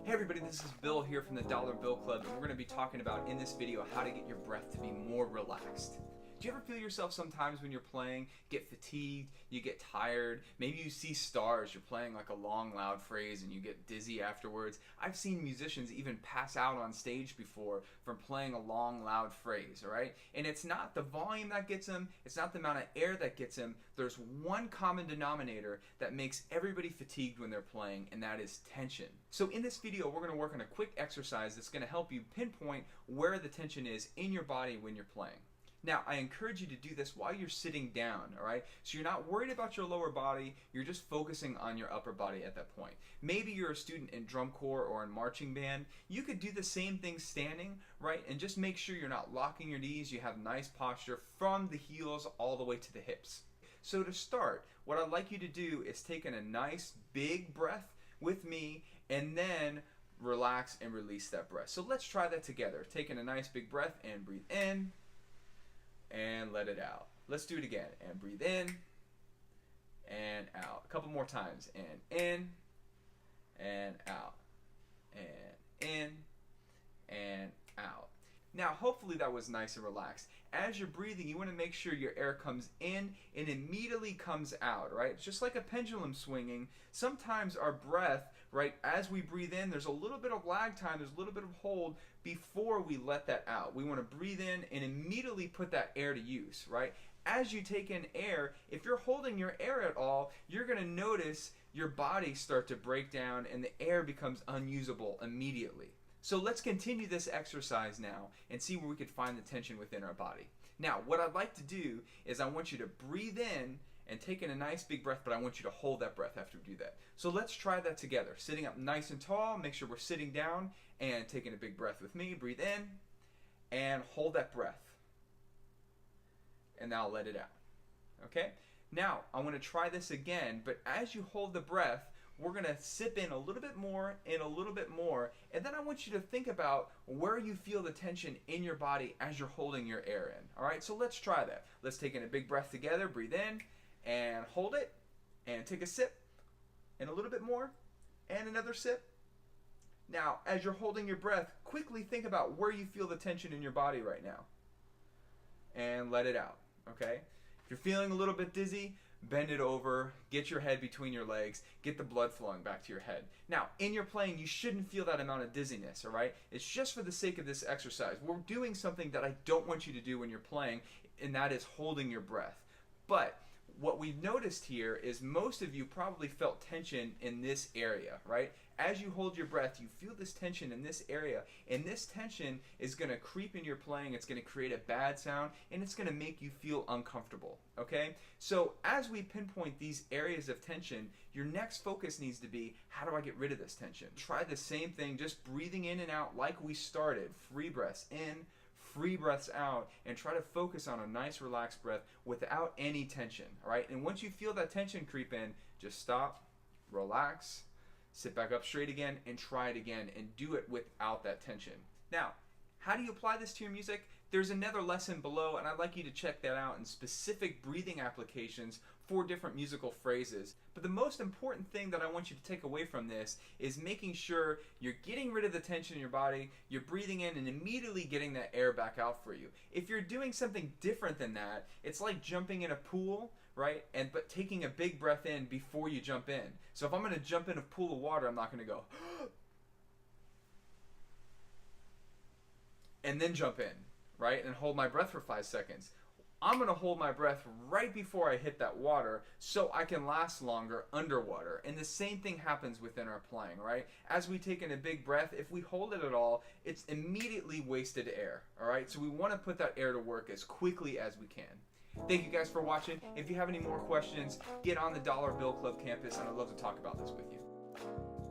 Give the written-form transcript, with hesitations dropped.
Hey everybody, this is Bill here from the Dollar Bill Club, and we're going to be talking about in this video how to get your breath to be more relaxed. Do you ever feel yourself sometimes when you're playing, get fatigued, you get tired, maybe you see stars, you're playing like a long loud phrase and you get dizzy afterwards? I've seen musicians even pass out on stage before from playing a long loud phrase, alright? And it's not the volume that gets them, it's not the amount of air that gets them, there's one common denominator that makes everybody fatigued when they're playing, and that is tension. So in this video we're going to work on a quick exercise that's going to help you pinpoint where the tension is in your body when you're playing. Now, I encourage you to do this while you're sitting down, alright? So you're not worried about your lower body, you're just focusing on your upper body at that point. Maybe you're a student in drum corps or in marching band. You could do the same thing standing, right? And just make sure you're not locking your knees, you have nice posture from the heels all the way to the hips. So to start, what I'd like you to do is take in a nice big breath with me and then relax and release that breath. So let's try that together. Take in a nice big breath and breathe in. And let it out. Let's do it again. And breathe in and out. A couple more times. And in and out. And in and out. Now, hopefully that was nice and relaxed. As you're breathing, you want to make sure your air comes in and immediately comes out, right? It's just like a pendulum swinging. Sometimes our breath, right, as we breathe in, there's a little bit of lag time, there's a little bit of hold before we let that out. We want to breathe in and immediately put that air to use, right? As you take in air, if you're holding your air at all, you're going to notice your body start to break down and the air becomes unusable immediately. So let's continue this exercise now and see where we could find the tension within our body. Now, what I'd like to do is I want you to breathe in and take in a nice big breath, but I want you to hold that breath after we do that. So let's try that together. Sitting up nice and tall, make sure we're sitting down and taking a big breath with me. Breathe in and hold that breath. And now let it out. Okay? Now, I want to try this again, but as you hold the breath, we're going to sip in a little bit more and a little bit more, and then I want you to think about where you feel the tension in your body as you're holding your air in. Alright, so let's try that. Let's take in a big breath together, breathe in, and hold it, and take a sip, and a little bit more, and another sip. Now, as you're holding your breath, quickly think about where you feel the tension in your body right now. And let it out, okay? If you're feeling a little bit dizzy, bend it over, get your head between your legs, get the blood flowing back to your head. Now, in your playing, you shouldn't feel that amount of dizziness, all right? It's just for the sake of this exercise. We're doing something that I don't want you to do when you're playing, and that is holding your breath. But what we've noticed here is most of you probably felt tension in this area, right? As you hold your breath, you feel this tension in this area, and this tension is going to creep in your playing, it's going to create a bad sound, and it's going to make you feel uncomfortable, okay? So as we pinpoint these areas of tension, your next focus needs to be, how do I get rid of this tension? Try the same thing, just breathing in and out like we started. Free breaths in, free breaths out, and try to focus on a nice relaxed breath without any tension, all right? And once you feel that tension creep in, just stop, relax, sit back up straight again, and try it again, and do it without that tension. Now, how do you apply this to your music? There's another lesson below, and I'd like you to check that out in specific breathing applications for different musical phrases. But the most important thing that I want you to take away from this is making sure you're getting rid of the tension in your body, you're breathing in and immediately getting that air back out for you. If you're doing something different than that, it's like jumping in a pool, right? But taking a big breath in before you jump in. So if I'm going to jump in a pool of water, I'm not going to go and then jump in, right? And hold my breath for 5 seconds. I'm going to hold my breath right before I hit that water so I can last longer underwater. And the same thing happens within our playing, right? As we take in a big breath, if we hold it at all, it's immediately wasted air, all right? So we want to put that air to work as quickly as we can. Thank you guys for watching. If you have any more questions, get on the Dollar Bill Club campus, and I'd love to talk about this with you.